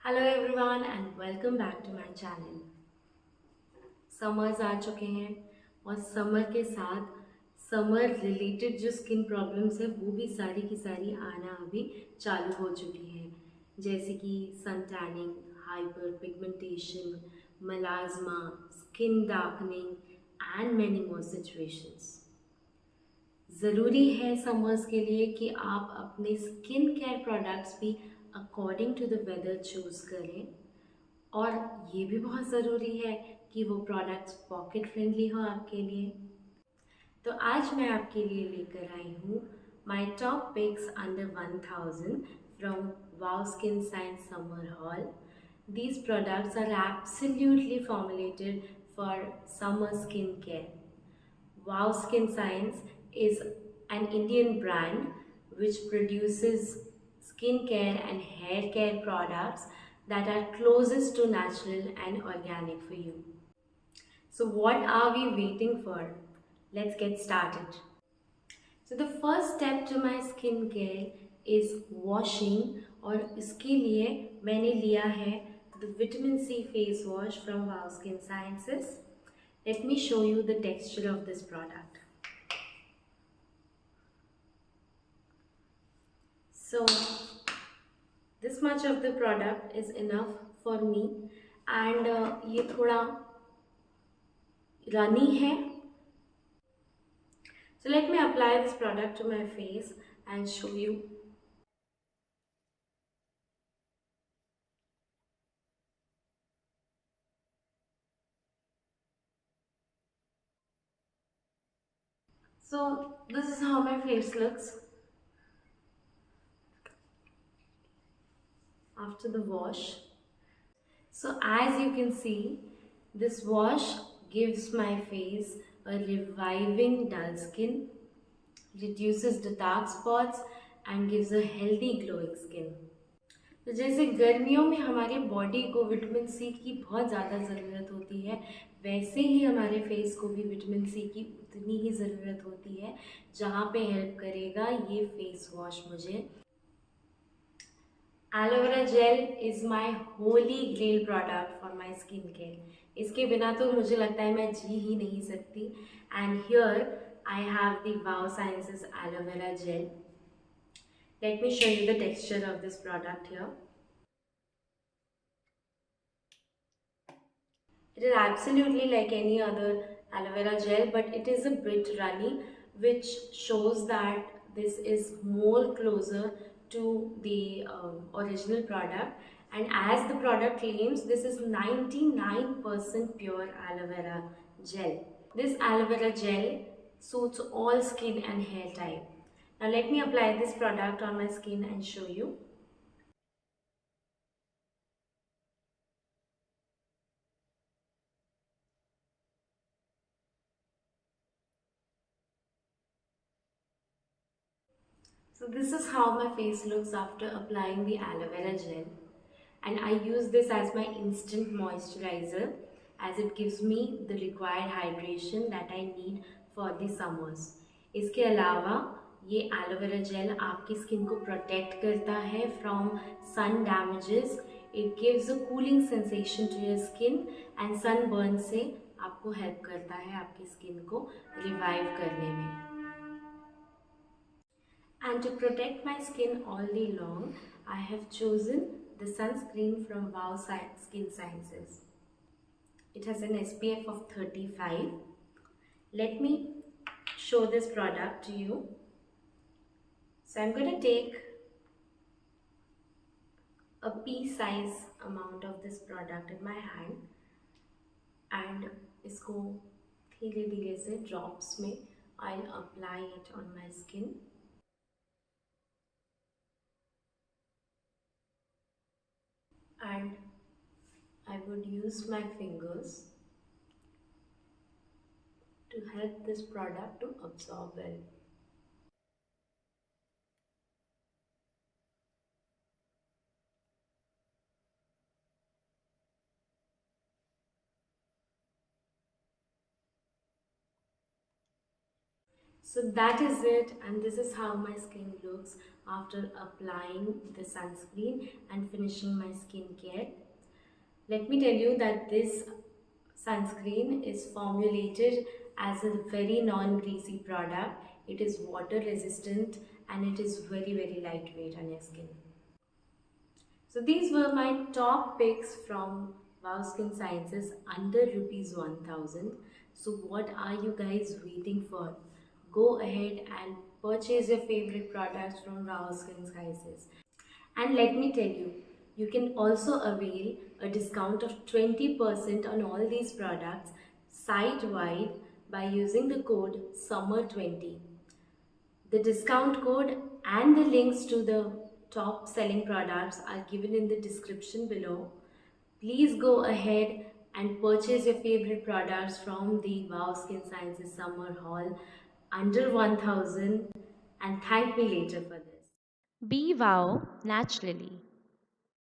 Hello everyone and welcome back to my channel. Summers आ चुके हैं और समर के साथ समर रिलेटेड जो स्किन प्रॉब्लम्स है वो भी सारी की सारी आना अभी चालू हो चुकी हैं, जैसे कि sun tanning, hyper pigmentation, melasma, skin darkening and many more situations. ज़रूरी है समर्स के लिए कि आप अपने स्किन केयर प्रोडक्ट्स भी according to the weather choose करें, और ये भी बहुत ज़रूरी है कि वो प्रोडक्ट्स पॉकेट फ्रेंडली हो आपके लिए। तो आज मैं आपके लिए लेकर आई हूँ my top picks under 1000 from wow skin science summer hall. These products are absolutely formulated for summer skincare. Wow Skin Science is an Indian brand which produces skincare and hair care products that are closest to natural and organic for you. So what are we waiting for? Let's get started. So the first step to my skincare is washing, और इसके लिए मैंने लिया है the vitamin C face wash from Wow Skin Sciences. Let me show you the texture of this product. So this much of the product is enough for me, and ये थोड़ा runny है. So let me apply this product to my face and show you. So this is how my face looks after the wash. So as you can see, this wash gives my face a reviving dull skin, reduces the dark spots and gives a healthy glowing skin. तो जैसे गर्मियों में हमारे body को vitamin C की बहुत ज़्यादा ज़रूरत होती है, वैसे ही हमारे फेस को भी विटामिन सी की उतनी ही ज़रूरत होती है, जहाँ पे हेल्प करेगा ये फेस वॉश मुझे. Aloe vera gel is my holy grail product for my skin care. इसके बिना तो मुझे लगता है मैं जी ही नहीं सकती. And here I have the wow sciences aloe vera gel. Let me show you the texture of this product here. It is absolutely like any other aloe vera gel, but it is a bit runny, which shows that this is more closer to the original product. And as the product claims, this is 99% pure aloe vera gel. This aloe vera gel suits all skin and hair type. Now let me apply this product on my skin and show you. So this is how my face looks after applying the aloe vera gel, and I use this as my instant moisturizer as it gives me the required hydration that I need for the summers. इसके अलावा ये aloe vera gel आपकी skin को protect करता है from sun damages. It gives a cooling sensation to your skin and sunburn से आपको help करता है आपकी स्किन को रिवाइव करने में. And to protect my skin all day long, I have chosen the sunscreen from Wow Skin Sciences. It has an SPF of 35. Let me show this product to you. So I'm going to take a pea-size amount of this product in my hand and इसको धीरे धीरे से drops में I'll apply it on my skin. And I would use my fingers to help this product to absorb well. So that is it, and this is how my skin looks after applying the sunscreen and finishing my skincare. Let me tell you that this sunscreen is formulated as a very non-greasy product. It is water resistant and it is very lightweight on your skin. So these were my top picks from Wow Skin Sciences under rupees 1000. So what are you guys waiting for? Go ahead and purchase your favorite products from Wow Skin Sciences. And let me tell you, you can also avail a discount of 20% on all these products site-wide by using the code SUMMER20. The discount code and the links to the top selling products are given in the description below. Please go ahead and purchase your favorite products from the Wow Skin Sciences Summer Haul under 1000 and thank me later for this. Be wow naturally.